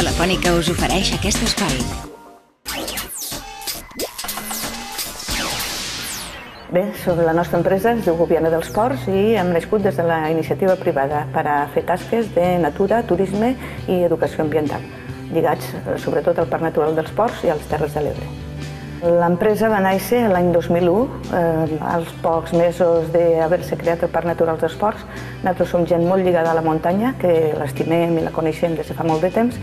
Telefònica us ofereix aquest espai. Bé, sobre la nostra empresa es diu Gobierno dels Ports i hem nascut des de la iniciativa privada per a fer tasques de natura, turisme i educació ambiental, lligats sobretot al Parc Natural dels Ports i a les Terres de l'Ebre. L'empresa va néixer l'any 2001, als pocs mesos d'haver-se creat el Parc Natural dels Ports. Nosaltres som gent molt lligada a la muntanya, que l'estimem i la coneixem des de fa molt de temps.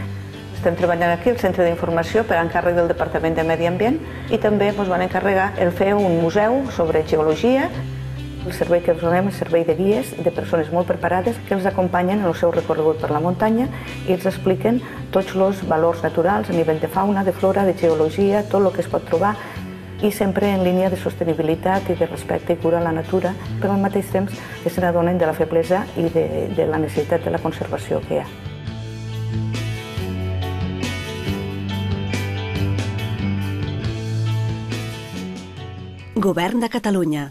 Estem treballant aquí al Centre d'Informació per encàrrec del Departament de Medi Ambient i també ens van encarregar el fer un museu sobre geologia. El servei que ens donem és servei de guies de persones molt preparades que els acompanyen en el seu recorregut per la muntanya i els expliquen tots els valors naturals a nivell de fauna, de flora, de geologia, tot el que es pot trobar i sempre en línia de sostenibilitat i de respecte i cura a la natura, però al mateix temps que se n'adonen de la feblesa i de la necessitat de la conservació que hi ha. Govern de Catalunya.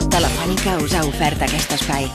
Telefònica us ha ofert aquest espai.